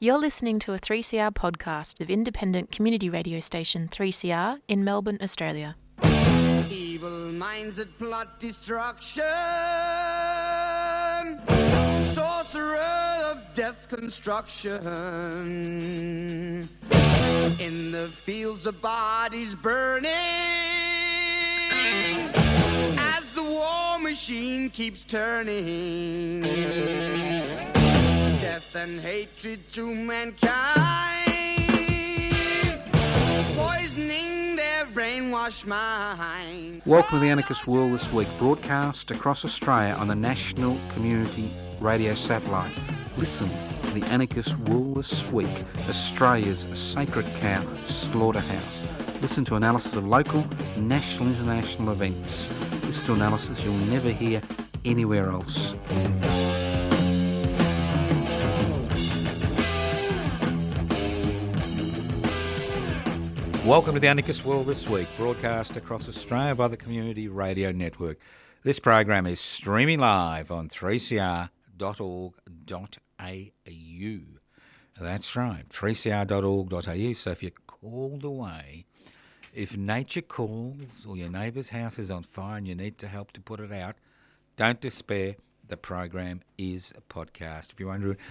You're listening to a 3CR podcast of independent community radio station 3CR in Melbourne, Australia. Evil minds that plot destruction, sorcerer of death's construction, in the fields of bodies burning, as the war machine keeps turning, death and hatred to mankind, poisoning their brainwashed mind. Welcome to the Anarchist World This Week, broadcast across Australia on the National Community Radio Satellite. Listen to the Anarchist World This Week, Australia's sacred cow slaughterhouse. Listen to analysis of local, national, international events. Listen to analysis you'll never hear anywhere else. Welcome to the Anarchist World This Week, broadcast across Australia via the Community Radio Network. This program is streaming live on 3cr.org.au. That's right, 3cr.org.au. So if you're called away, if nature calls or your neighbour's house is on fire and you need to help to put it out, don't despair. The program is a podcast. If you're wondering what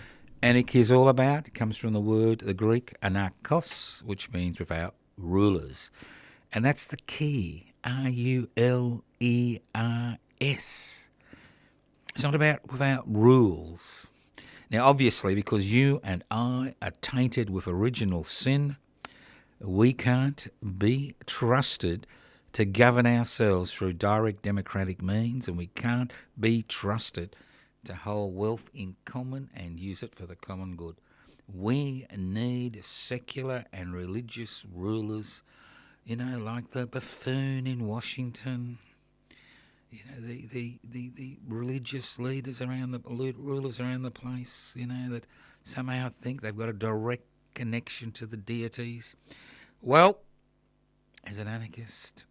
anarchy is all about, it comes from the Greek anarchos, which means without rulers. And that's the key, R-U-L-E-R-S. It's not about without rules. Now, obviously, because you and I are tainted with original sin, we can't be trusted to govern ourselves through direct democratic means, and we can't be trusted to hold wealth in common and use it for the common good. We need secular and religious rulers, like the buffoon in Washington, the religious leaders rulers around the place, that somehow think they've got a direct connection to the deities. Well, as an anarchist,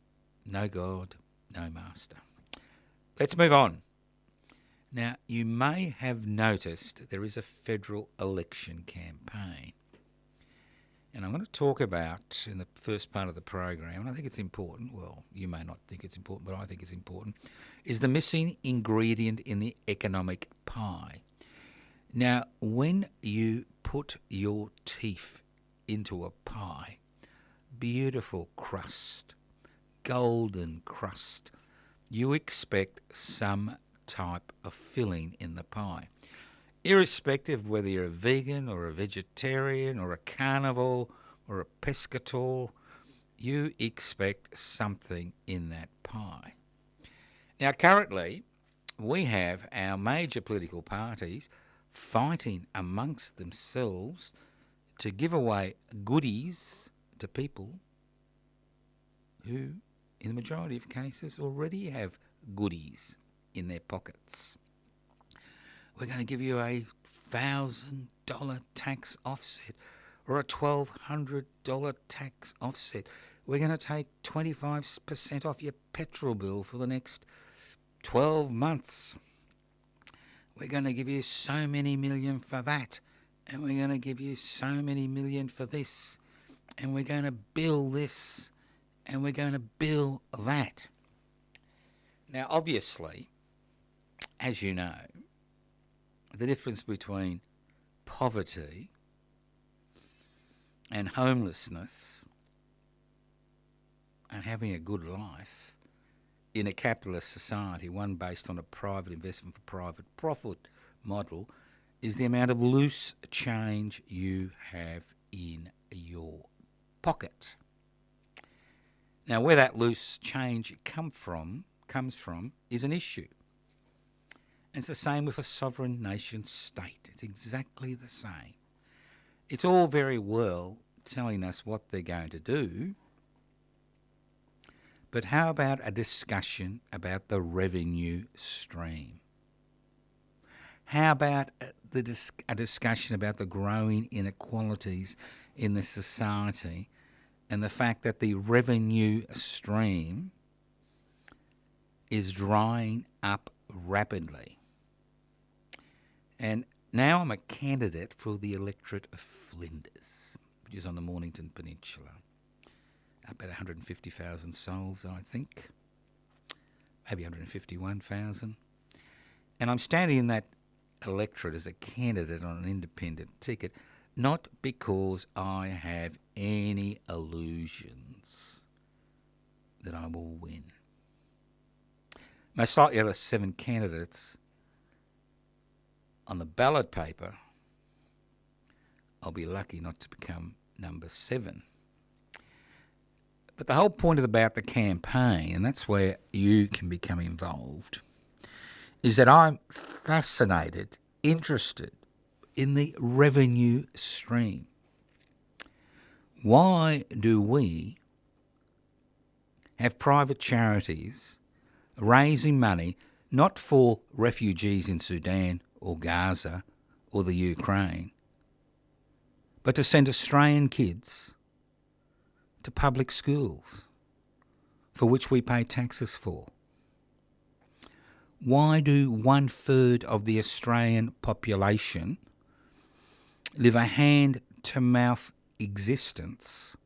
no God, no master. Let's move on. Now, you may have noticed there is a federal election campaign. And I'm going to talk about, in the first part of the program, and I think it's important, well, you may not think it's important, but I think it's important, is the missing ingredient in the economic pie. Now, when you put your teeth into a pie, beautiful crust, golden crust, you expect some type of filling in the pie. Irrespective of whether you're a vegan or a vegetarian or a carnivore or a pescator, you expect something in that pie. Now, currently, we have our major political parties fighting amongst themselves to give away goodies to people who, in the majority of cases, already have goodies in their pockets. We're going to give you a $1,000 tax offset or a $1,200 tax offset. We're going to take 25% off your petrol bill for the next 12 months. We're going to give you so many million for that, and we're going to give you so many million for this, and we're going to bill this, and we're going to bill that. Now, obviously, as you know, the difference between poverty and homelessness and having a good life in a capitalist society, one based on a private investment for private profit model, is the amount of loose change you have in your pocket. Now, where that loose change comes from is an issue. And it's the same with a sovereign nation state. It's exactly the same. It's all very well telling us what they're going to do, but how about a discussion about the revenue stream? How about a discussion about the growing inequalities in the society and the fact that the revenue stream is drying up rapidly? And Now I'm a candidate for the electorate of Flinders, which is on the Mornington Peninsula. About 150,000 souls, I think. Maybe 151,000. And I'm standing in that electorate as a candidate on an independent ticket, not because I have any illusions that I will win. Most likely out of 7 candidates on the ballot paper, I'll be lucky not to become number 7. But the whole point about the campaign, and that's where you can become involved, is that I'm fascinated, interested in the revenue stream. Why do we have private charities raising money not for refugees in Sudan or Gaza or the Ukraine, but to send Australian kids to public schools for which we pay taxes for? Why do 1/3 of the Australian population live a hand-to-mouth existence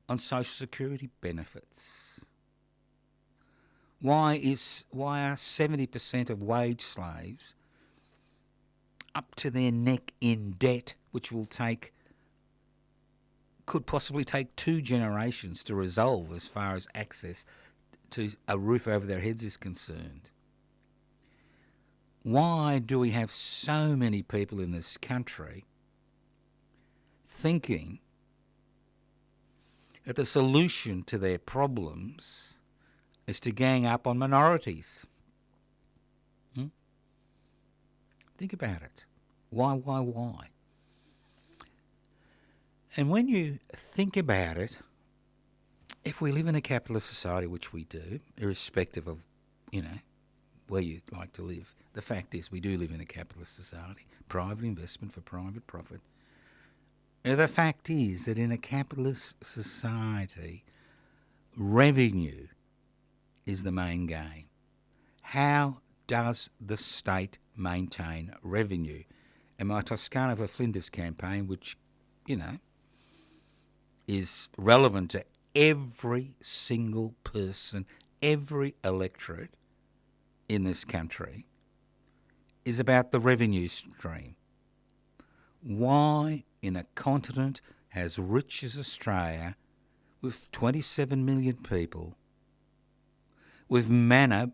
on social security benefits? Why are 70% of wage slaves up to their neck in debt, which could possibly take 2 generations to resolve as far as access to a roof over their heads is concerned? Why do we have so many people in this country thinking that the solution to their problems is to gang up on minorities? Think about it. Why? And when you think about it, if we live in a capitalist society, which we do, irrespective of, where you like to live, the fact is we do live in a capitalist society, private investment for private profit. And the fact is that in a capitalist society, revenue is the main game. How does the state maintain revenue? And my Toscano for Flinders campaign, which, is relevant to every single person, every electorate in this country, is about the revenue stream. Why, in a continent as rich as Australia, with 27 million people, with manna,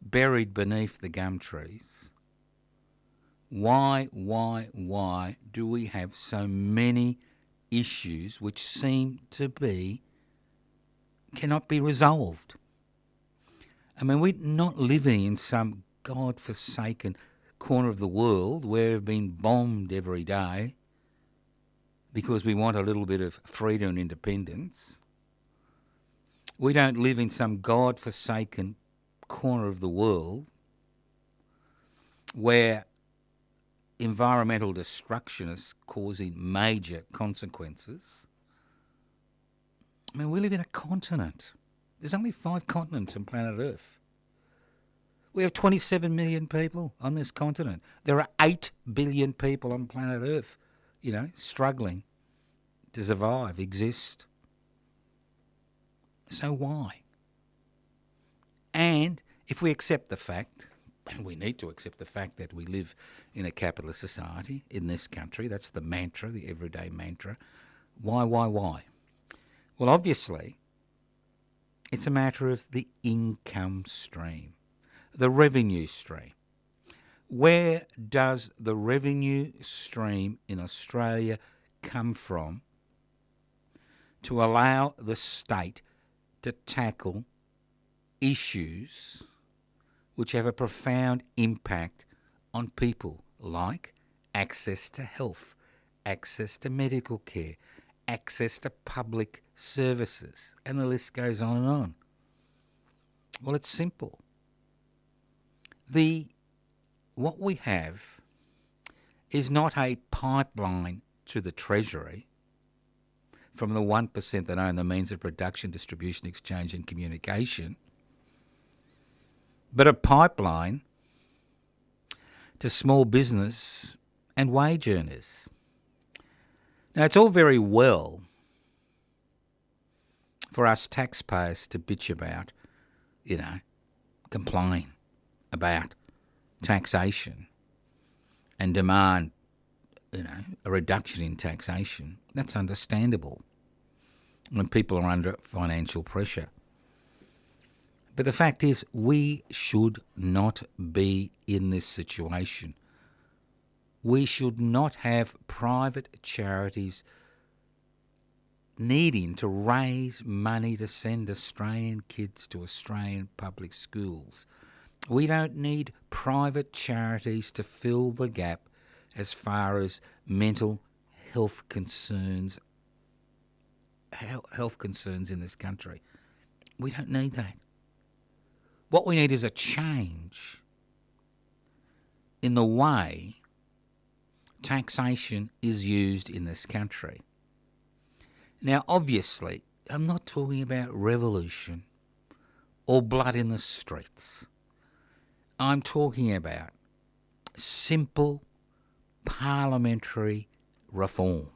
buried beneath the gum trees, why do we have so many issues which seem to cannot be resolved? I mean, we're not living in some God-forsaken corner of the world where we've been bombed every day because we want a little bit of freedom and independence. We don't live in some God-forsaken corner of the world where environmental destruction is causing major consequences. I mean, we live in a continent. There's only 5 continents on planet Earth. We have 27 million people on this continent. There are 8 billion people on planet Earth, struggling to survive, exist. So why? And if we accept the fact, and we need to accept the fact that we live in a capitalist society in this country, that's the mantra, the everyday mantra. Why? Well, obviously, it's a matter of the income stream, the revenue stream. Where does the revenue stream in Australia come from to allow the state to tackle issues which have a profound impact on people, like access to health, access to medical care, access to public services, and the list goes on and on? Well, it's simple. What we have is not a pipeline to the Treasury from the 1% that own the means of production, distribution, exchange and communication, but a pipeline to small business and wage earners. Now, it's all very well for us taxpayers to bitch about, complain about taxation and demand, a reduction in taxation. That's understandable when people are under financial pressure. But the fact is, we should not be in this situation. We should not have private charities needing to raise money to send Australian kids to Australian public schools. We don't need private charities to fill the gap as far as mental health concerns in this country. We don't need that. What we need is a change in the way taxation is used in this country. Now, obviously, I'm not talking about revolution or blood in the streets. I'm talking about simple parliamentary reform.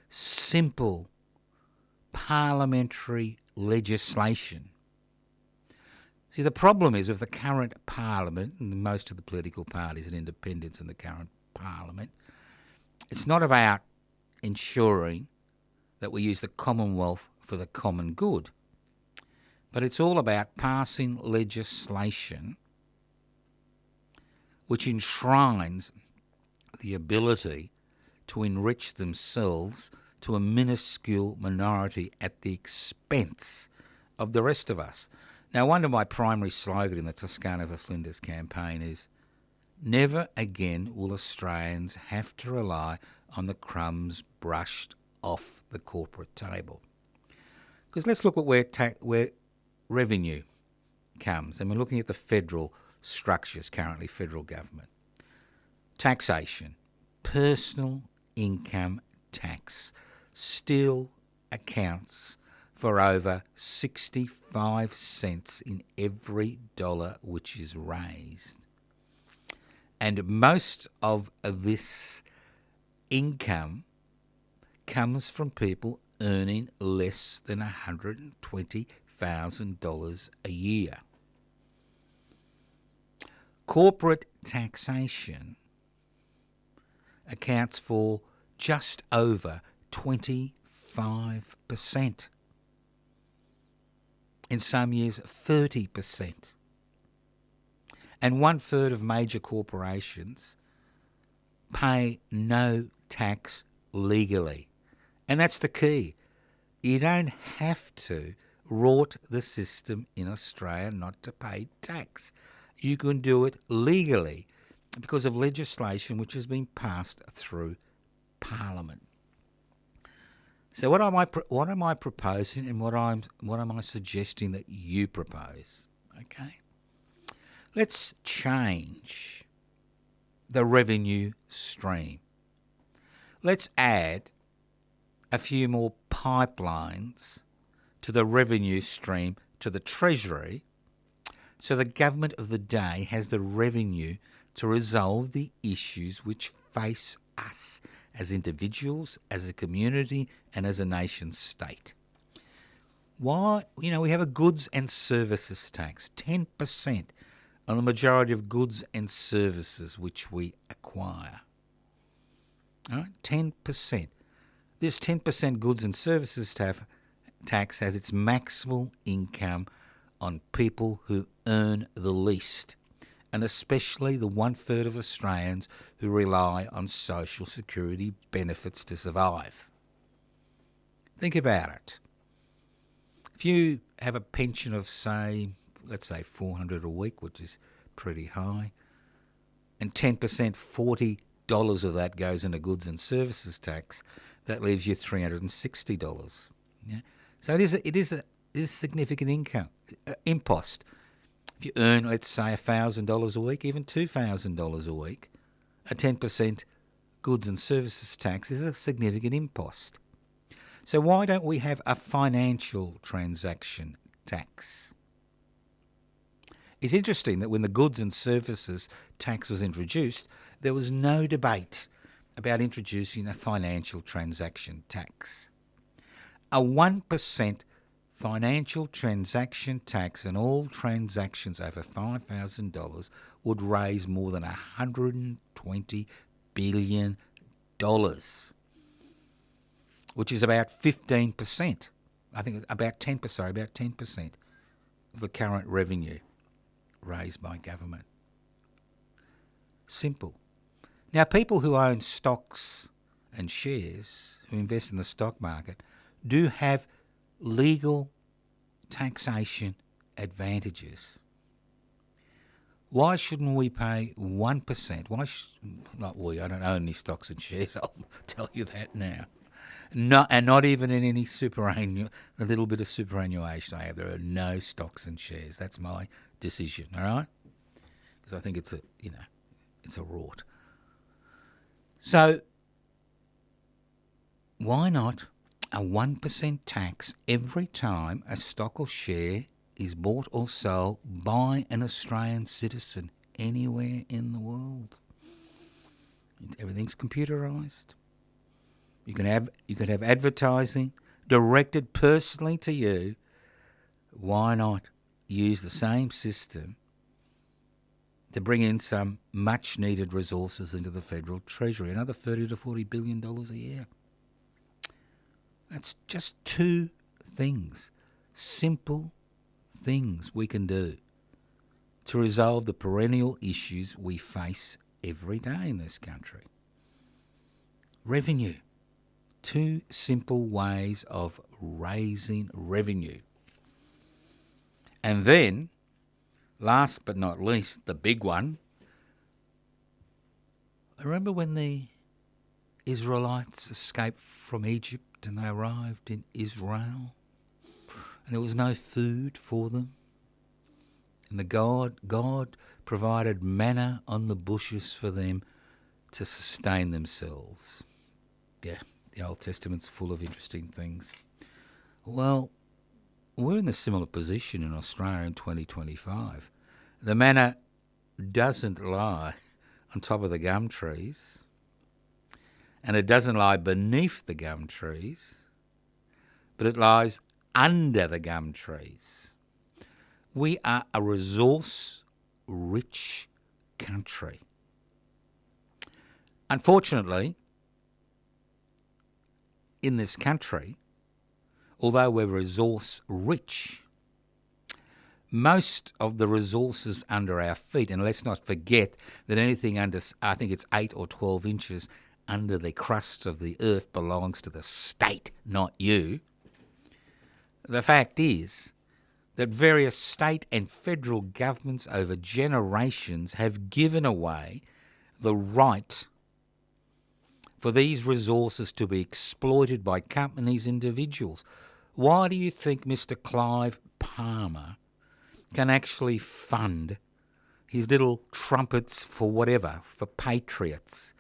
Simple parliamentary legislation. See, the problem is with the current parliament, and most of the political parties and independents in the current parliament, it's not about ensuring that we use the Commonwealth for the common good, but it's all about passing legislation which enshrines the ability to enrich themselves to a minuscule minority at the expense of the rest of us. Now, one of my primary slogans in the Toscano for Flinders campaign is, never again will Australians have to rely on the crumbs brushed off the corporate table. Because let's look at where revenue comes, and we're looking at the federal structures currently, federal government. Taxation, personal income tax, still accounts for over 65 cents in every dollar which is raised. And most of this income comes from people earning less than $120,000 a year. Corporate taxation accounts for just over 25%. In some years, 30%. And 1/3 of major corporations pay no tax legally. And that's the key. You don't have to rort the system in Australia not to pay tax. You can do it legally because of legislation which has been passed through Parliament. So what am I proposing, and what am I suggesting that you propose? Okay, let's change the revenue stream. Let's add a few more pipelines to the revenue stream to the Treasury, so the government of the day has the revenue to resolve the issues which face us as individuals, as a community, and as a nation state. Why? We have a goods and services tax, 10% on the majority of goods and services which we acquire. All right, 10%. This 10% goods and services tax has its maximal income on people who earn the least, and especially the 1/3 of Australians who rely on social security benefits to survive. Think about it. If you have a pension of, let's say $400 a week, which is pretty high, and 10%, $40 of that goes into goods and services tax, that leaves you $360. Yeah? So it is a significant income, impost. If you earn, let's say, $1,000 a week, even $2,000 a week, a 10% goods and services tax is a significant impost. So why don't we have a financial transaction tax? It's interesting that when the goods and services tax was introduced, there was no debate about introducing a financial transaction tax. A 1% financial transaction tax on all transactions over $5,000 would raise more than $120 billion, which is about 15%. I think it's about 10% of the current revenue raised by government. Simple. Now, people who own stocks and shares, who invest in the stock market, do have legal taxation advantages. Why shouldn't we pay 1%? Not we, I don't own any stocks and shares, I'll tell you that now. Not even in any a little bit of superannuation I have. There are no stocks and shares. That's my decision, all right? Because I think it's a rort. So why not a 1% tax every time a stock or share is bought or sold by an Australian citizen anywhere in the world? Everything's computerised. You can have advertising directed personally to you. Why not use the same system to bring in some much needed resources into the federal treasury, another $30 to $40 billion a year? That's just two things, simple things we can do to resolve the perennial issues we face every day in this country. Revenue. Two simple ways of raising revenue. And then, last but not least, the big one. Remember when the Israelites escaped from Egypt and they arrived in Israel and there was no food for them? And God provided manna on the bushes for them to sustain themselves. Yeah, the Old Testament's full of interesting things. Well, we're in a similar position in Australia in 2025. The manna doesn't lie on top of the gum trees, and it doesn't lie beneath the gum trees, but it lies under the gum trees. We are a resource-rich country. Unfortunately, in this country, although we're resource-rich, most of the resources under our feet, and let's not forget that anything under, I think it's 8 or 12 inches under the crust of the earth belongs to the state, not you. The fact is that various state and federal governments over generations have given away the right for these resources to be exploited by companies, individuals. Why do you think Mr. Clive Palmer can actually fund his little trumpets for whatever, for patriots,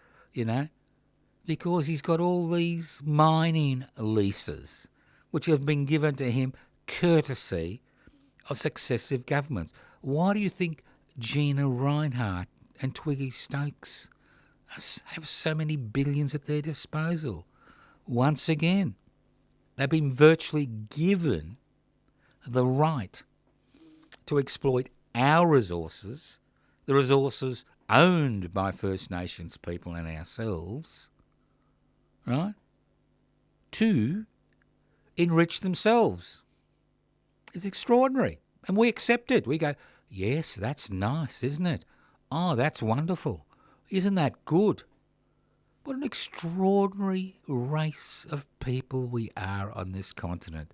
Because he's got all these mining leases which have been given to him courtesy of successive governments. Why do you think Gina Rinehart and Twiggy Stokes have so many billions at their disposal? Once again, they've been virtually given the right to exploit our resources, the resources owned by First Nations people and ourselves, right, to enrich themselves. It's extraordinary. And we accept it. We go, yes, that's nice, isn't it? Oh, that's wonderful. Isn't that good? What an extraordinary race of people we are on this continent,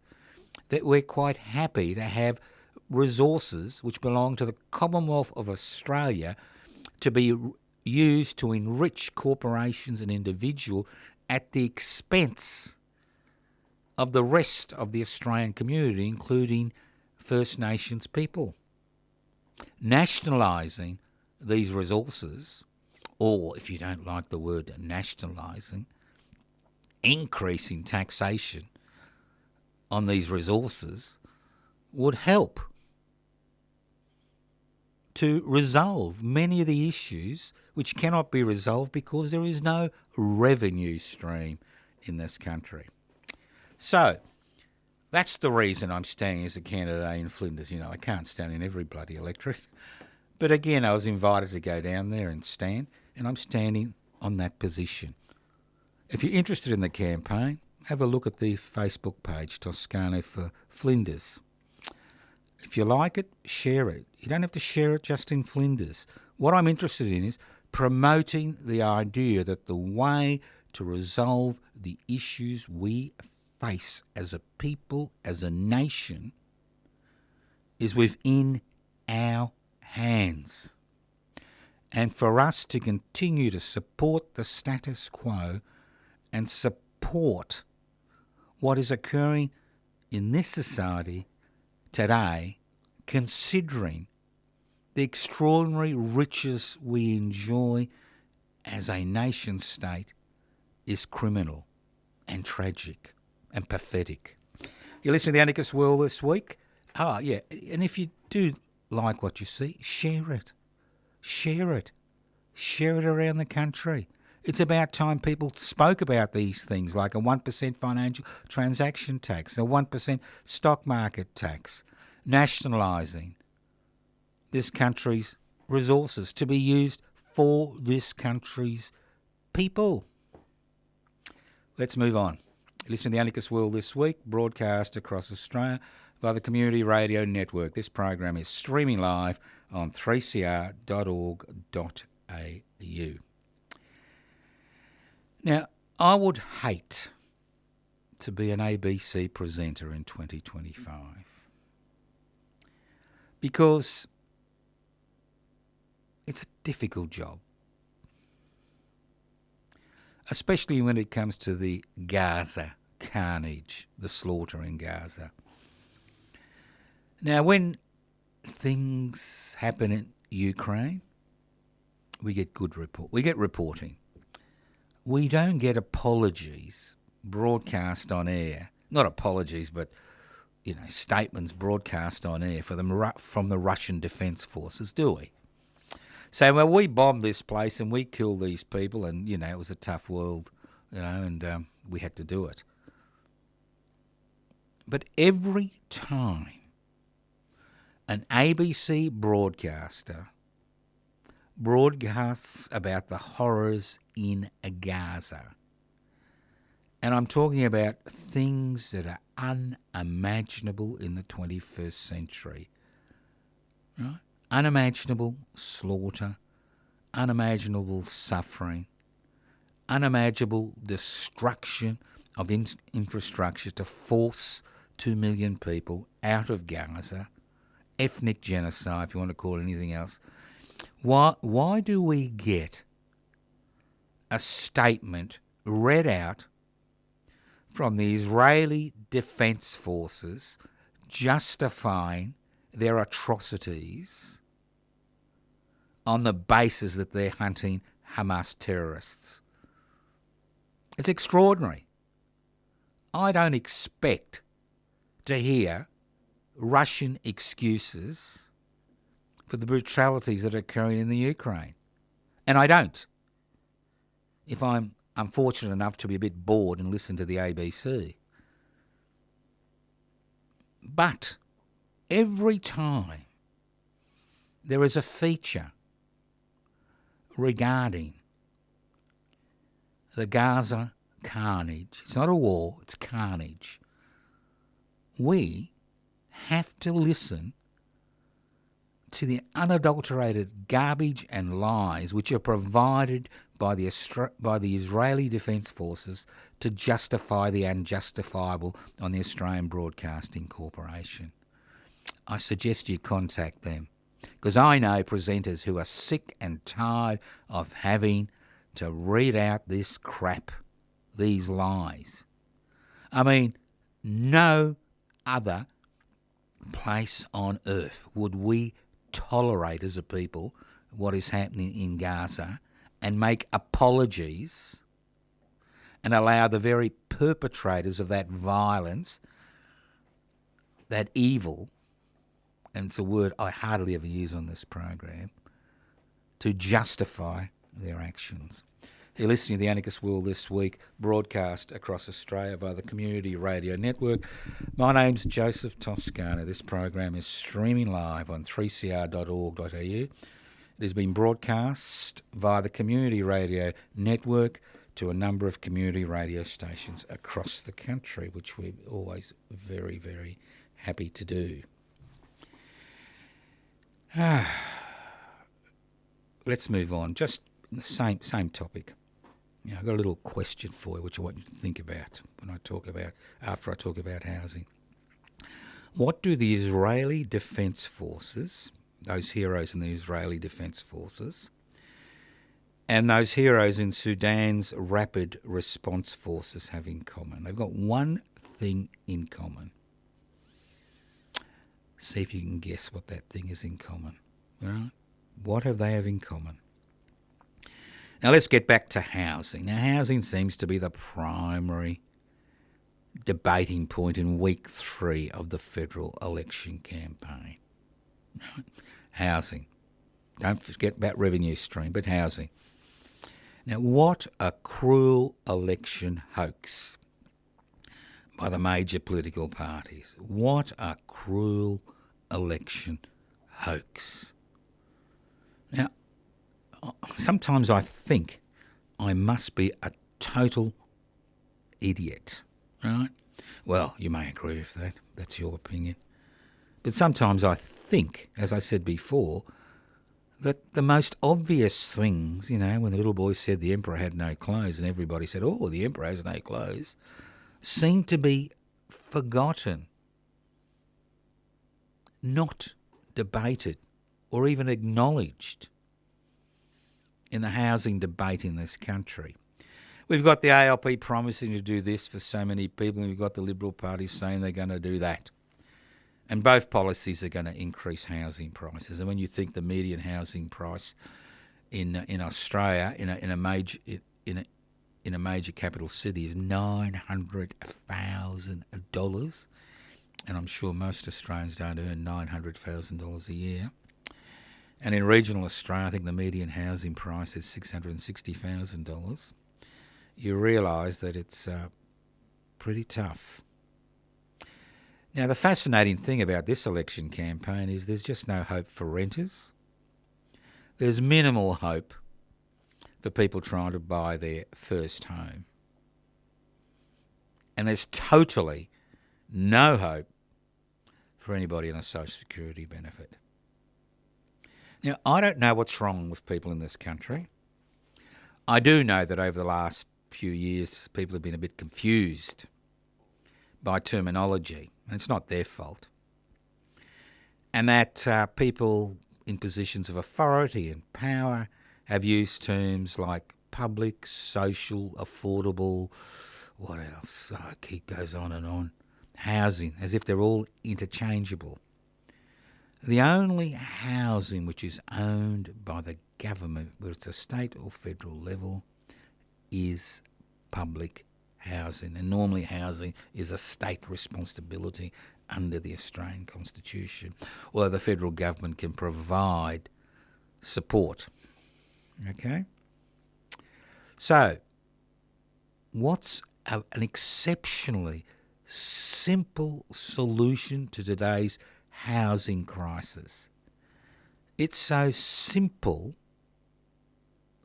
that we're quite happy to have resources which belong to the Commonwealth of Australia to be used to enrich corporations and individuals at the expense of the rest of the Australian community, including First Nations people. Nationalising these resources, or if you don't like the word nationalising, increasing taxation on these resources would help. to resolve many of the issues which cannot be resolved because there is no revenue stream in this country. So that's the reason I'm standing as a candidate in Flinders. I can't stand in every bloody electorate. But again, I was invited to go down there and stand, and I'm standing on that position. If you're interested in the campaign, have a look at the Facebook page, Toscano for Flinders. If you like it, share it. You don't have to share it just in Flinders. What I'm interested in is promoting the idea that the way to resolve the issues we face as a people, as a nation, is within our hands. And for us to continue to support the status quo and support what is occurring in this society today, considering the extraordinary riches we enjoy as a nation state, is criminal and tragic and pathetic. You listen to the Anarchist World this week? Oh, yeah. And if you do like what you see, share it. Share it. Share it around the country. It's about time people spoke about these things, like a 1% financial transaction tax, a 1% stock market tax, nationalising this country's resources to be used for this country's people. Let's move on. Listen to the Anarchist World this week, broadcast across Australia via the Community Radio Network. This program is streaming live on 3cr.org.au. Now, I would hate to be an ABC presenter in 2025 because it's a difficult job, especially when it comes to the Gaza carnage, the slaughter in Gaza. Now, when things happen in Ukraine, we get good report. We get reporting. We don't get apologies broadcast on air. Not apologies, but statements broadcast on air from the Russian Defence Forces, do we? So, well, we bombed this place and we killed these people, and it was a tough world, and we had to do it. But every time an ABC broadcaster broadcasts about the horrors in Gaza, and I'm talking about things that are unimaginable in the 21st century, right? Unimaginable slaughter, unimaginable suffering, unimaginable destruction of infrastructure to force 2 million people out of Gaza, ethnic genocide, if you want to call it anything else. Why do we get a statement read out from the Israeli Defence Forces justifying their atrocities on the basis that they're hunting Hamas terrorists? It's extraordinary. I don't expect to hear Russian excuses for the brutalities that are occurring in the Ukraine. And I don't. If I'm unfortunate enough to be a bit bored and listen to the ABC. But every time there is a feature regarding the Gaza carnage, it's not a war, it's carnage, we have to listen to the unadulterated garbage and lies which are provided by the Israeli Defence Forces to justify the unjustifiable on the Australian Broadcasting Corporation. I suggest you contact them, because I know presenters who are sick and tired of having to read out this crap, these lies. I mean, no other place on earth would we tolerate as a people what is happening in Gaza and make apologies and allow the very perpetrators of that violence, that evil, and it's a word I hardly ever use on this program, to justify their actions. You're listening to the Anarchist World This Week, broadcast across Australia via the Community Radio Network. My name's Joseph Toscano. This program is streaming live on 3cr.org.au. It has been broadcast via the Community Radio Network to a number of community radio stations across the country, which we're always very, very happy to do. Let's move on. Just the same topic. I've got a little question for you, which I want you to think about after I talk about housing. What do the Israeli Defence Forces, those heroes in the Israeli Defence Forces, and those heroes in Sudan's Rapid Response Forces have in common? They've got one thing in common. See if you can guess what that thing is in common. All right? What have they have in common? Now let's get back to housing. Now housing seems to be the primary debating point in week 3 of the federal election campaign. Right? Housing. Don't forget about revenue stream, but housing. Now what a cruel election hoax by the major political parties. What a cruel election hoax. Now, sometimes I think I must be a total idiot, right? Well, you may agree with that. That's your opinion. But sometimes I think, as I said before, that the most obvious things, when the little boy said the emperor had no clothes and everybody said, oh, the emperor has no clothes, seem to be forgotten, not debated or even acknowledged in the housing debate in this country. We've got the ALP promising to do this for so many people, and we've got the Liberal Party saying they're going to do that. And both policies are going to increase housing prices. And when you think the median housing price in Australia, in a major capital city, is $900,000, and I'm sure most Australians don't earn $900,000 a year. And in regional Australia, I think the median housing price is $660,000. You realise that it's pretty tough. Now, the fascinating thing about this election campaign is there's just no hope for renters. There's minimal hope for people trying to buy their first home. And there's totally no hope for anybody on a social security benefit. Now, I don't know what's wrong with people in this country. I do know that over the last few years, people have been a bit confused by terminology, and it's not their fault. And that people in positions of authority and power have used terms like public, social, affordable, what else? It goes on and on. Housing, as if they're all interchangeable. The only housing which is owned by the government, whether it's a state or federal level, is public housing. And normally housing is a state responsibility under the Australian Constitution, although the federal government can provide support. Okay? So, what's an exceptionally simple solution to today's housing crisis? It's so simple,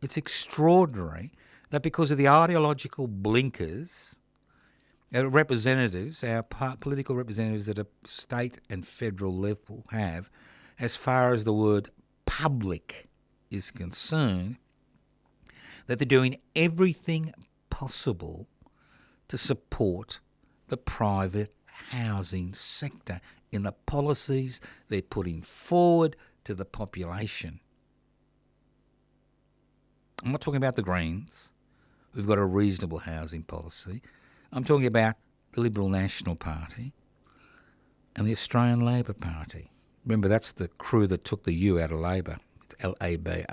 it's extraordinary, that because of the ideological blinkers, our representatives, our political representatives at a state and federal level have, as far as the word public is concerned, that they're doing everything possible to support the private housing sector in the policies they're putting forward to the population. I'm not talking about the Greens, who've got a reasonable housing policy. I'm talking about the Liberal National Party and the Australian Labor Party. Remember, that's the crew that took the U out of Labor. It's Labor.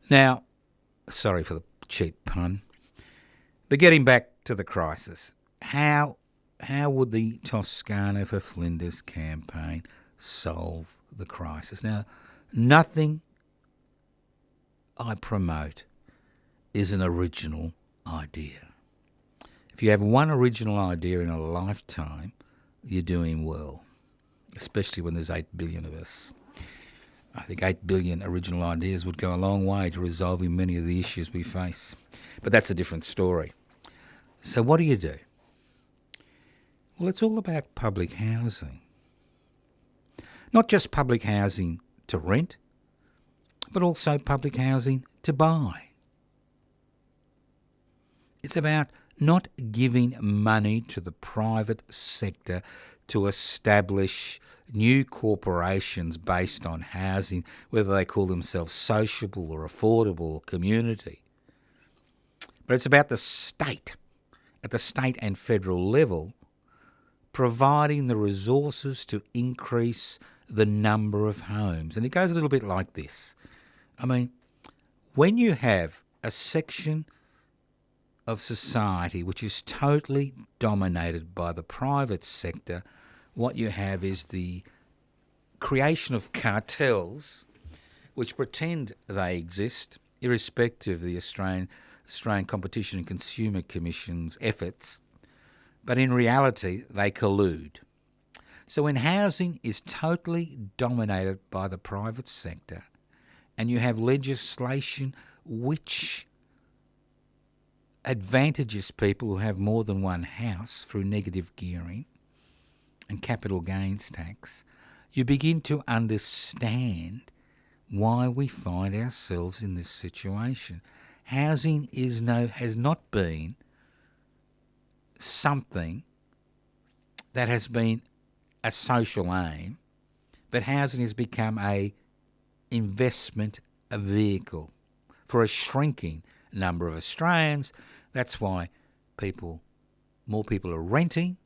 Now, sorry for the cheap pun, but getting back to the crisis, how would the Toscano for Flinders campaign solve the crisis. Now, nothing I promote is an original idea. If you have one original idea in a lifetime, you're doing well, especially when there's 8 billion of us. I think 8 billion original ideas would go a long way to resolving many of the issues we face. But that's a different story. So what do you do? Well, it's all about public housing. Not just public housing to rent, but also public housing to buy. It's about not giving money to the private sector to establish new corporations based on housing, whether they call themselves sociable or affordable or community. But it's about the state, at the state and federal level, providing the resources to increase the number of homes. And it goes a little bit like this. I mean, when you have a section of society which is totally dominated by the private sector, what you have is the creation of cartels which pretend they exist, irrespective of the Australian Competition and Consumer Commission's efforts, but in reality they collude. So when housing is totally dominated by the private sector and you have legislation which advantages people who have more than one house through negative gearing and capital gains tax, you begin to understand why we find ourselves in this situation. Housing has not been something that has been a social aim, but housing has become a investment vehicle for a shrinking number of Australians. That's why more people are renting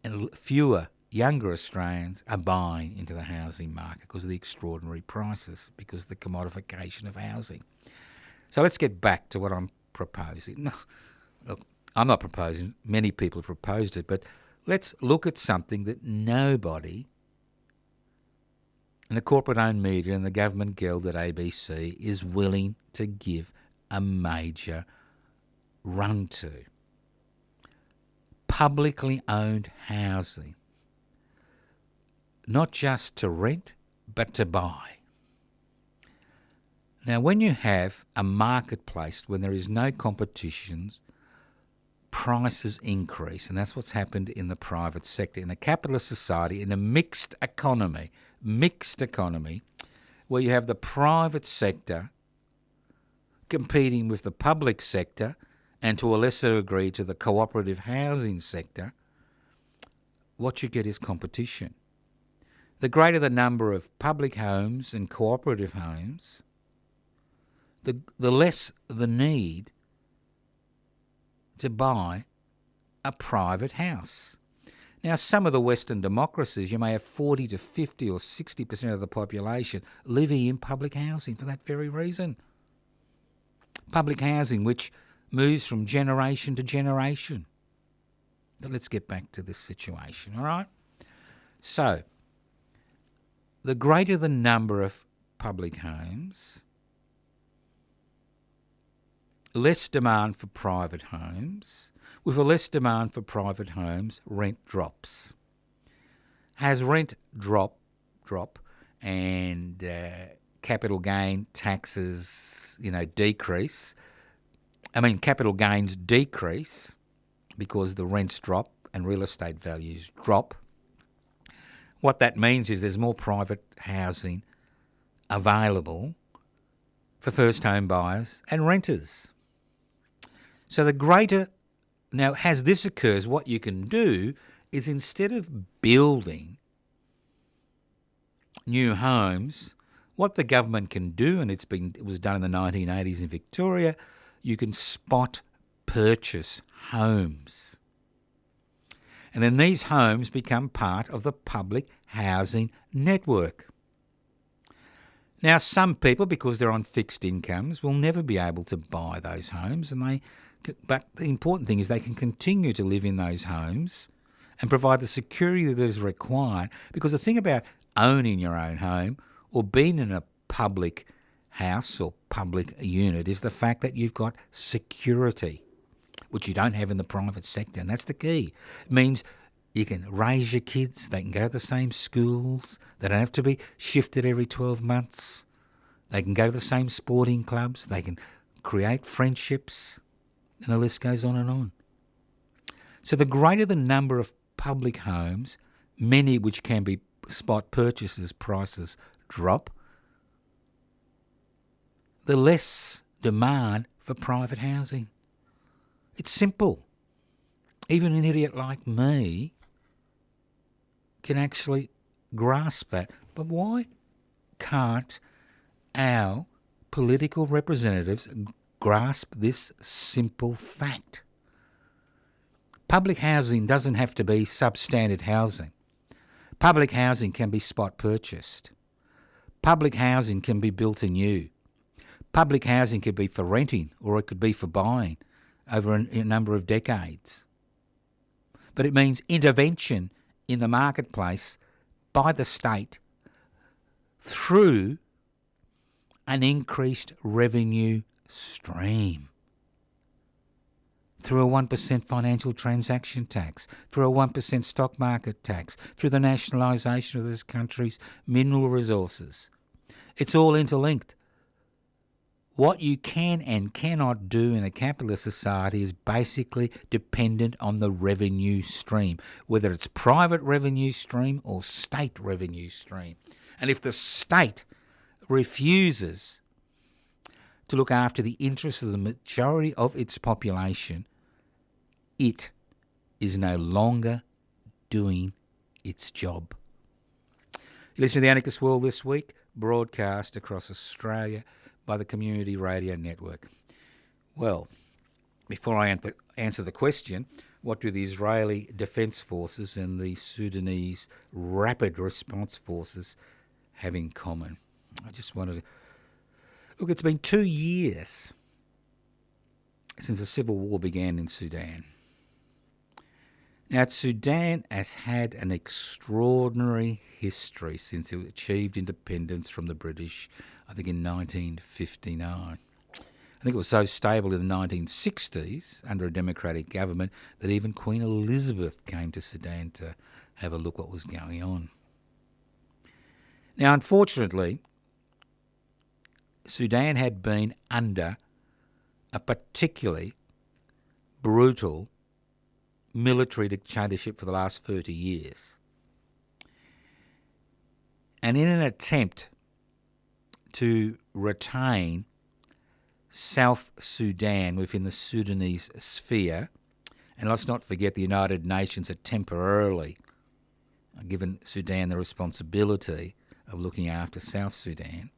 and fewer younger Australians are buying into the housing market because of the extraordinary prices, because of the commodification of housing. So let's get back to what I'm proposing. No, look, I'm not proposing, many people have proposed it, but let's look at something that nobody in the corporate-owned media and the government guild at ABC is willing to give a major run to. Publicly owned housing. Not just to rent, but to buy. Now, when you have a marketplace, when there is no competitions, prices increase, and that's what's happened in the private sector. In a capitalist society, in a mixed economy, where you have the private sector competing with the public sector, and to a lesser degree to the cooperative housing sector, what you get is competition. The greater the number of public homes and cooperative homes, the less the need to buy a private house. Now, some of the Western democracies, you may have 40 to 50 or 60% of the population living in public housing for that very reason. Public housing which moves from generation to generation. But let's get back to this situation, all right? So, the greater the number of public homes, less demand for private homes. With a less demand for private homes, rent drops. Has rent drop and capital gain taxes, decrease. Capital gains decrease because the rents drop and real estate values drop. What that means is there's more private housing available for first home buyers and renters. So now as this occurs, what you can do is instead of building new homes, what the government can do, and it was done in the 1980s in Victoria, you can spot purchase homes. And then these homes become part of the public housing network. Now, some people, because they're on fixed incomes, will never be able to buy those homes, but the important thing is they can continue to live in those homes and provide the security that is required. Because the thing about owning your own home or being in a public house or public unit is the fact that you've got security, which you don't have in the private sector, and that's the key. It means you can raise your kids, they can go to the same schools, they don't have to be shifted every 12 months, they can go to the same sporting clubs, they can create friendships, and the list goes on and on. So the greater the number of public homes, many which can be spot purchases, prices drop, the less demand for private housing. It's simple. Even an idiot like me can actually grasp that. But why can't our political representatives grasp this simple fact? Public housing doesn't have to be substandard housing. Public housing can be spot purchased. Public housing can be built anew. Public housing could be for renting or it could be for buying over a number of decades. But it means intervention in the marketplace by the state through an increased revenue stream. Through a 1% financial transaction tax, through a 1% stock market tax, through the nationalisation of this country's mineral resources. It's all interlinked. What you can and cannot do in a capitalist society is basically dependent on the revenue stream, whether it's private revenue stream or state revenue stream. And if the state refuses to look after the interests of the majority of its population, it is no longer doing its job. You listen to The Anarchist World this week, broadcast across Australia by the Community Radio Network. Well, before I answer the question, what do the Israeli Defence Forces and the Sudanese Rapid Response Forces have in common? I just wanted to... Look, it's been 2 years since the civil war began in Sudan. Now, Sudan has had an extraordinary history since it achieved independence from the British, I think in 1959. I think it was so stable in the 1960s under a democratic government that even Queen Elizabeth came to Sudan to have a look what was going on. Now, unfortunately, Sudan had been under a particularly brutal military dictatorship for the last 30 years. And in an attempt to retain South Sudan within the Sudanese sphere, and let's not forget the United Nations had temporarily given Sudan the responsibility of looking after South Sudan,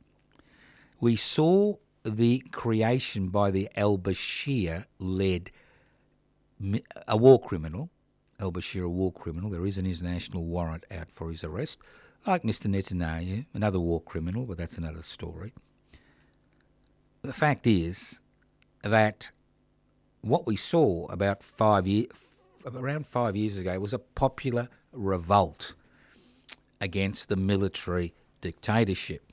we saw the creation by the al-Bashir-led a war criminal, al-Bashir a war criminal. There is an international warrant out for his arrest, like Mr Netanyahu, another war criminal, but that's another story. The fact is that what we saw around 5 years ago was a popular revolt against the military dictatorship.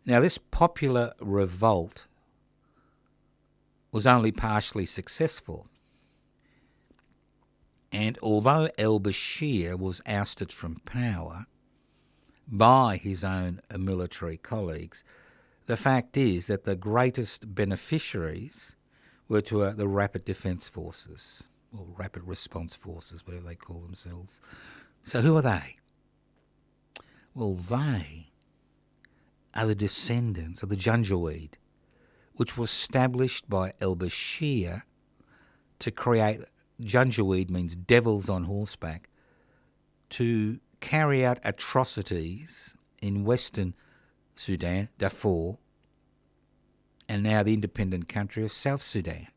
Now, this popular revolt was only partially successful. And although al-Bashir was ousted from power by his own military colleagues, the fact is that the greatest beneficiaries were to the Rapid Defence Forces, or Rapid Response Forces, whatever they call themselves. So who are they? Well, they are the descendants of the Janjaweed, which was established by al-Bashir to create, Janjaweed means devils on horseback, to carry out atrocities in Western Sudan, Darfur, and now the independent country of South Sudan.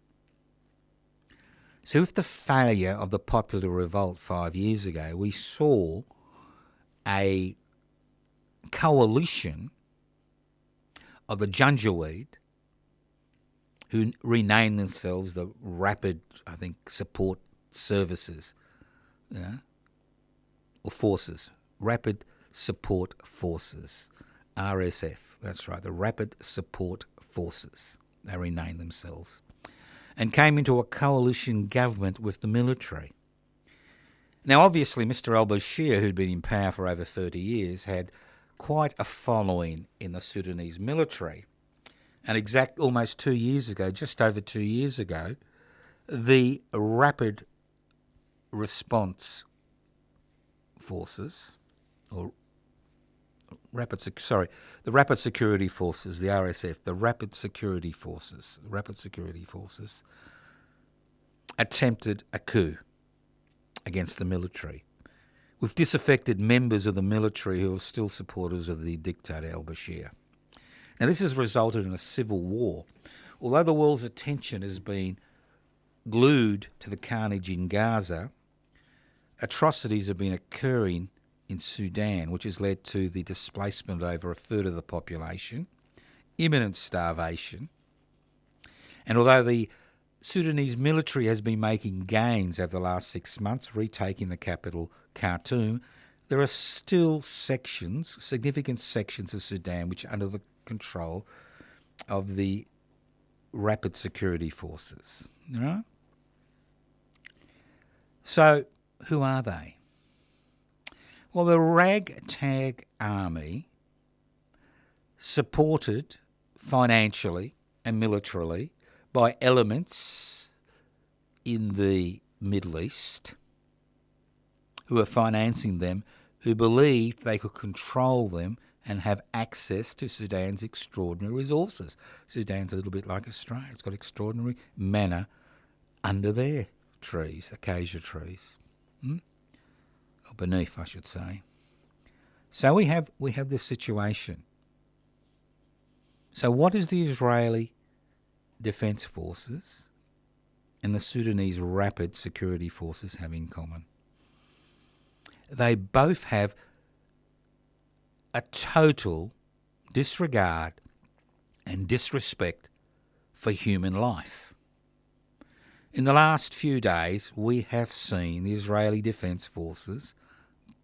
So with the failure of the popular revolt 5 years ago, we saw a coalition of the Janjaweed, who renamed themselves the Rapid, Support services, or forces, Rapid Support Forces, RSF. That's right, the Rapid Support Forces. They renamed themselves and came into a coalition government with the military. Now, obviously, Mr al-Bashir, who'd been in power for over 30 years, had quite a following in the Sudanese military. And almost 2 years ago, just over 2 years ago, the Rapid Response Forces, the Rapid Security Forces, the RSF, the Rapid Security Forces, attempted a coup against the military, with disaffected members of the military who are still supporters of the dictator al-Bashir. Now, this has resulted in a civil war. Although the world's attention has been glued to the carnage in Gaza, atrocities have been occurring in Sudan, which has led to the displacement of over a third of the population, imminent starvation. And although the Sudanese military has been making gains over the last 6 months, retaking the capital, Khartoum, there are still significant sections of Sudan which are under the control of the Rapid Security Forces. So, who are they? Well, the ragtag army, supported financially and militarily by elements in the Middle East who are financing them, who believed they could control them and have access to Sudan's extraordinary resources. Sudan's a little bit like Australia. It's got extraordinary manna under their trees, acacia trees. Or beneath, I should say. So we have this situation. So what does the Israeli Defence Forces and the Sudanese Rapid Security Forces have in common? They both have a total disregard and disrespect for human life. In the last few days, we have seen the Israeli Defence Forces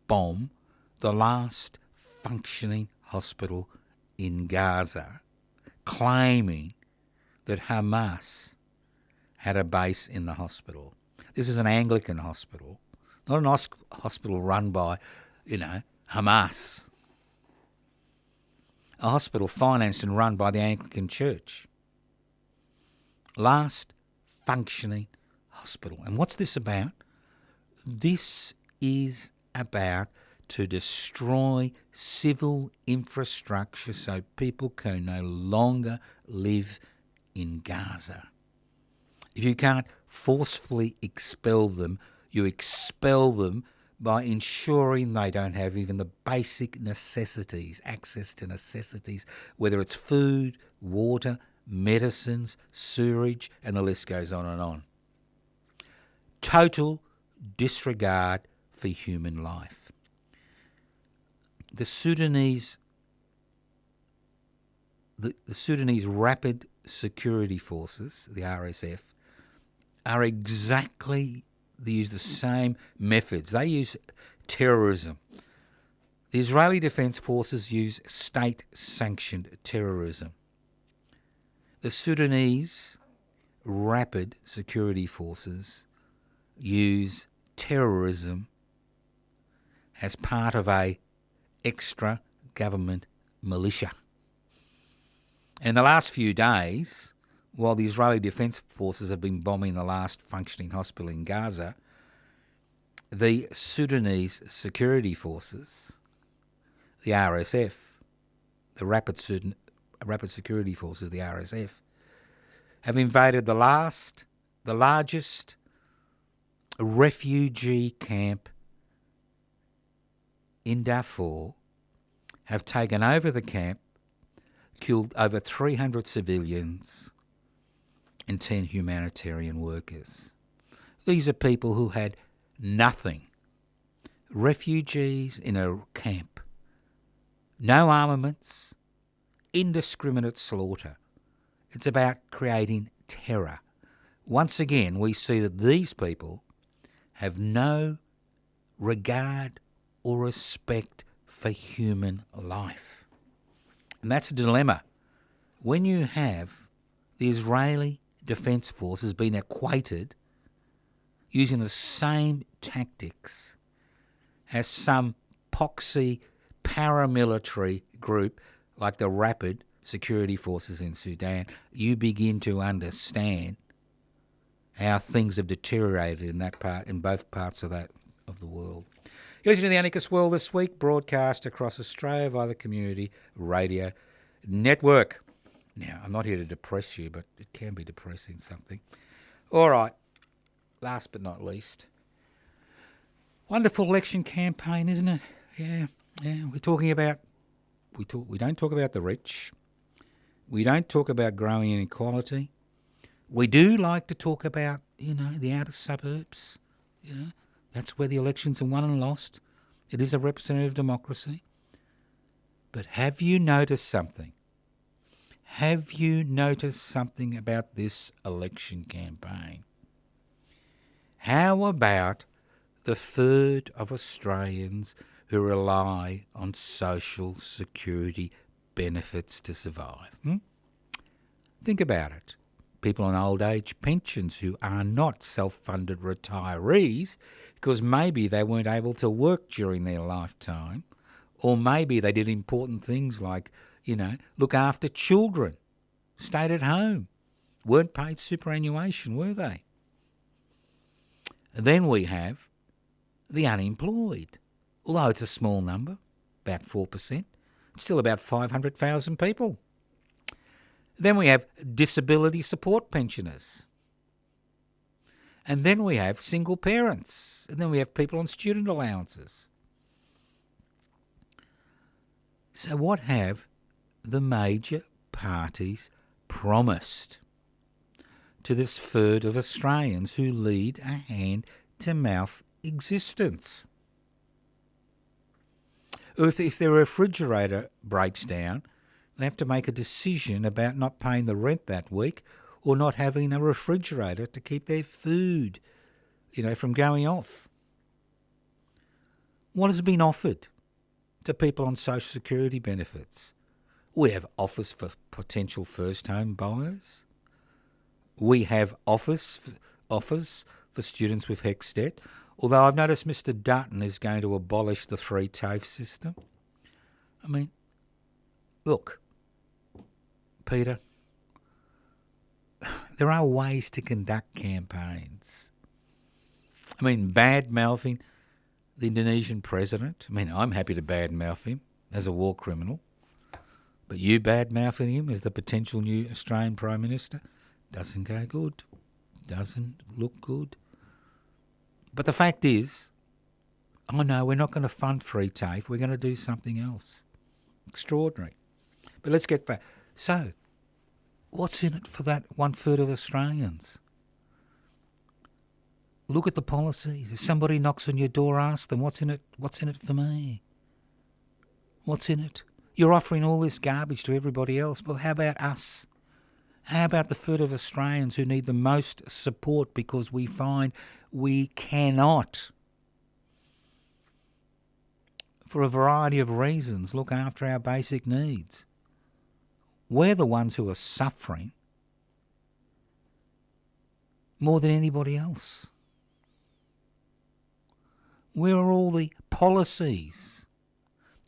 bomb the last functioning hospital in Gaza, claiming that Hamas had a base in the hospital. This is an Anglican hospital, not an hospital run by, Hamas. A hospital financed and run by the Anglican Church. Last functioning hospital. And what's this about? This is about to destroy civil infrastructure so people can no longer live in Gaza. If you can't forcefully expel them, you expel them by ensuring they don't have even the basic necessities, access to necessities, whether it's food, water, medicines, sewerage, and the list goes on and on. Total disregard for human life. The Sudanese Rapid Security Forces, the RSF, are they use the same methods. They use terrorism. The Israeli Defence Forces use state-sanctioned terrorism. The Sudanese Rapid Security Forces use terrorism as part of a extra government militia. And in the last few days, while the Israeli Defence Forces have been bombing the last functioning hospital in Gaza, the Sudanese Security Forces, the RSF, the Rapid Security Forces, the RSF, have invaded the largest refugee camp in Darfur, have taken over the camp, killed over 300 civilians and 10 humanitarian workers. These are people who had nothing. Refugees in a camp. No armaments. Indiscriminate slaughter. It's about creating terror. Once again, we see that these people have no regard or respect for human life. And that's a dilemma. When you have the Israeli Defence Forces being equated using the same tactics as some poxy paramilitary group like the Rapide security forces in Sudan, you begin to understand how things have deteriorated in both parts of the world. You're listening to the Anarchist World This Week, broadcast across Australia via the Community Radio Network. Now, I'm not here to depress you, but it can be depressing something. All right, last but not least, wonderful election campaign, isn't it? Yeah. We're talking about, we don't talk about the rich. We don't talk about growing inequality. We do like to talk about, the outer suburbs. That's where the elections are won and lost. It is a representative democracy. But have you noticed something? Have you noticed something about this election campaign? How about the third of Australians who rely on social security benefits to survive? Think about it. People on old age pensions who are not self-funded retirees because maybe they weren't able to work during their lifetime, or maybe they did important things like, look after children, stayed at home, weren't paid superannuation, were they? And then we have the unemployed. Although it's a small number, about 4%, it's still about 500,000 people. Then we have disability support pensioners. And then we have single parents. And then we have people on student allowances. So what have the major parties promised to this third of Australians who lead a hand-to-mouth existence? If their refrigerator breaks down, they have to make a decision about not paying the rent that week or not having a refrigerator to keep their food, from going off. What has been offered to people on social security benefits? We have offers for potential first home buyers. We have offers for students with HECS debt, although I've noticed Mr Dutton is going to abolish the 3 TAFE system. I mean, look, Peter, there are ways to conduct campaigns. I mean, bad-mouthing the Indonesian president. I mean, I'm happy to bad-mouth him as a war criminal. But you bad-mouthing him as the potential new Australian Prime Minister doesn't go good. Doesn't look good. But the fact is, oh no, we're not going to fund free TAFE. We're going to do something else. Extraordinary. But let's get back. So, what's in it for that 1/3 of Australians? Look at the policies. If somebody knocks on your door, ask them, what's in it for me? What's in it? You're offering all this garbage to everybody else, but how about us? How about the third of Australians who need the most support because we find we cannot, for a variety of reasons, look after our basic needs? We're the ones who are suffering more than anybody else. Where are all the policies?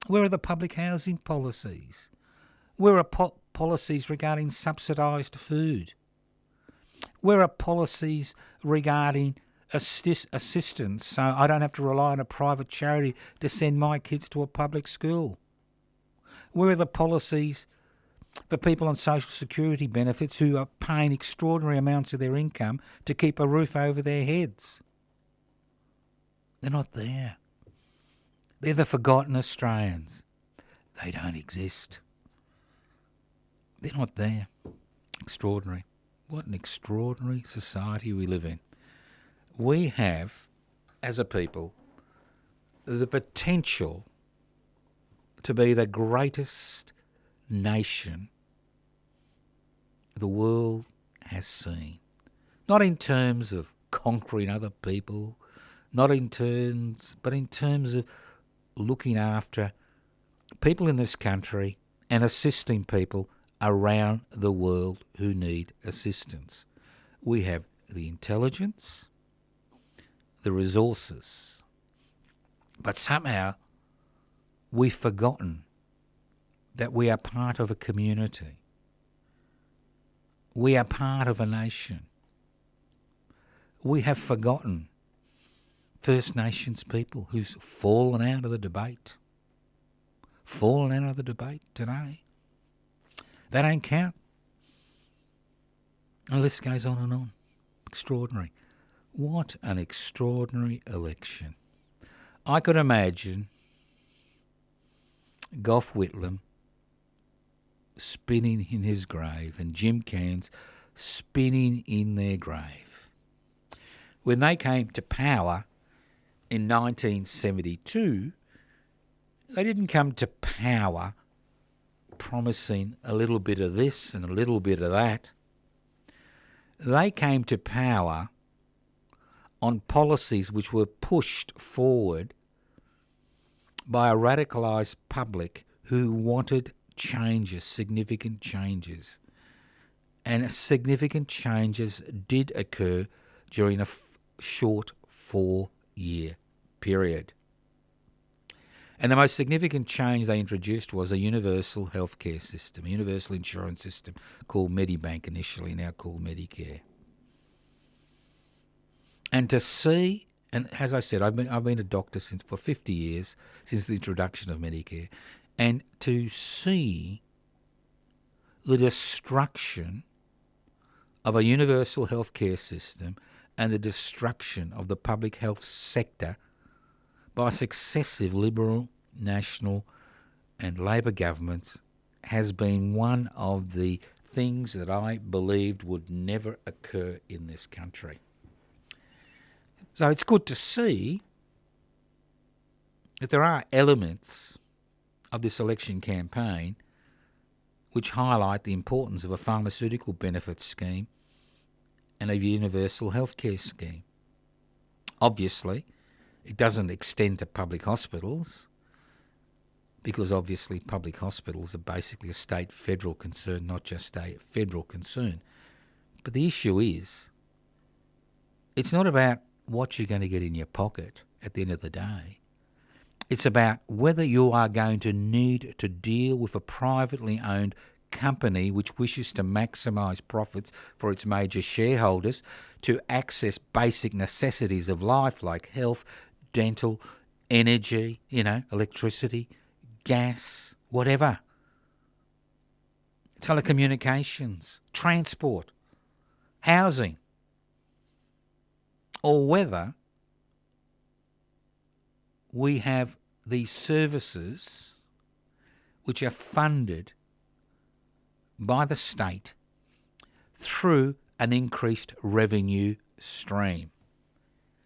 Where are the public housing policies? Where are policies regarding subsidised food? Where are policies regarding assistance so I don't have to rely on a private charity to send my kids to a public school? Where are the policies for people on social security benefits who are paying extraordinary amounts of their income to keep a roof over their heads? They're not there. They're the forgotten Australians. They don't exist. They're not there. Extraordinary. What an extraordinary society we live in. We have, as a people, the potential to be the greatest nation the world has seen. Not in terms of conquering other people, but in terms of looking after people in this country and assisting people around the world who need assistance. We have the intelligence, the resources, but somehow we've forgotten that we are part of a community. We are part of a nation. We have forgotten First Nations people who's fallen out of the debate today. They don't count. The list goes on and on. Extraordinary. What an extraordinary election. I could imagine Gough Whitlam spinning in his grave and Jim Cairns spinning in their grave. When they came to power in 1972, they didn't come to power promising a little bit of this and a little bit of that. They came to power on policies which were pushed forward by a radicalised public who wanted changes, significant changes. And significant changes did occur during a short 4-year period. And the most significant change they introduced was a universal healthcare system, a universal insurance system called Medibank initially, now called Medicare. And to see, and as I said, I've been a doctor for 50 years, since the introduction of Medicare, and to see the destruction of a universal healthcare system and the destruction of the public health sector by successive Liberal, National and Labor governments has been one of the things that I believed would never occur in this country. So it's good to see that there are elements of this election campaign which highlight the importance of a pharmaceutical benefits scheme and a universal healthcare scheme. Obviously, it doesn't extend to public hospitals because obviously public hospitals are basically a state-federal concern, not just a federal concern. But the issue is, it's not about what you're going to get in your pocket at the end of the day. It's about whether you are going to need to deal with a privately owned company which wishes to maximise profits for its major shareholders to access basic necessities of life like health, dental, energy, electricity, gas, whatever. Telecommunications, transport, housing. Or whether we have these services which are funded by the state through an increased revenue stream.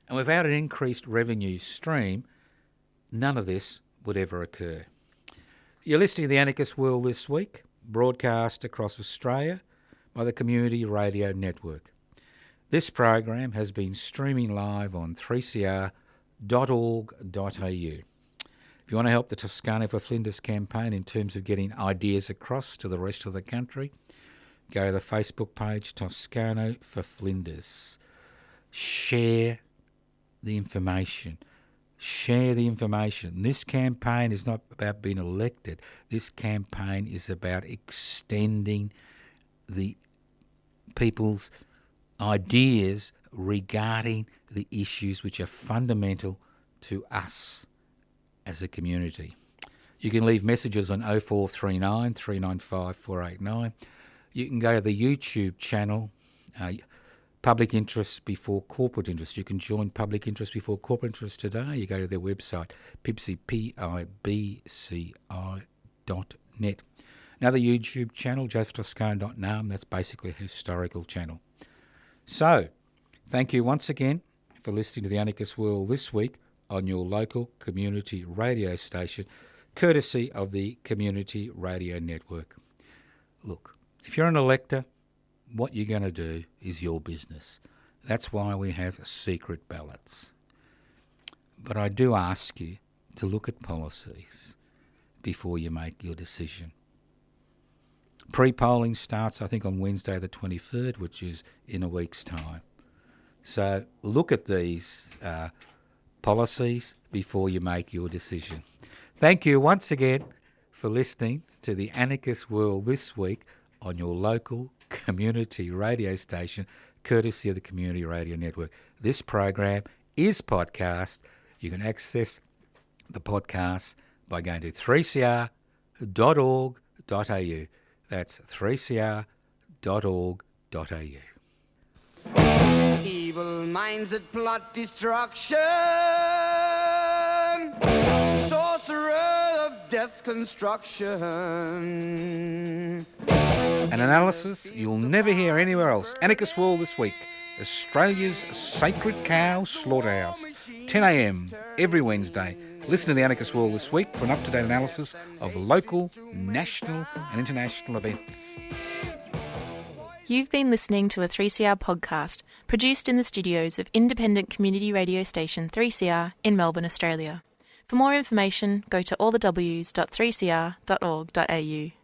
And without an increased revenue stream, none of this would ever occur. You're listening to The Anarchist World This Week, broadcast across Australia by the Community Radio Network. This program has been streaming live on 3cr.org.au. If you want to help the Toscano for Flinders campaign in terms of getting ideas across to the rest of the country, go to the Facebook page Toscano for Flinders. Share the information. Share the information. This campaign is not about being elected. This campaign is about extending the people's ideas regarding the issues which are fundamental to us as a community. You can leave messages on 0439 395 489. You can go to the YouTube channel, Public Interest Before Corporate Interest. You can join Public Interest Before Corporate Interest today. You go to their website, pibci, pibci.net. Another YouTube channel, josephtoscano.nam. That's basically a historical channel. So, thank you once again for listening to The Anarchist World This Week on your local community radio station, courtesy of the Community Radio Network. Look, if you're an elector, what you're going to do is your business. That's why we have secret ballots. But I do ask you to look at policies before you make your decision. Pre-polling starts, I think, on Wednesday the 23rd, which is in a week's time. So look at these policies before you make your decision. Thank you once again for listening to the Anarchist World this week on your local community radio station, courtesy of the Community Radio Network. This program is podcast. You can access the podcast by going to 3cr.org.au. That's 3cr.org.au. Evil minds that plot destruction, sorcerer of death's construction. An analysis you'll never hear anywhere else. Anarchist World this week. Australia's sacred cow slaughterhouse. 10 a.m. every Wednesday. Listen to the Anarchist World this week for an up-to-date analysis of local, national and international events. You've been listening to a 3CR podcast produced in the studios of independent community radio station 3CR in Melbourne, Australia. For more information, go to allthews.3cr.org.au.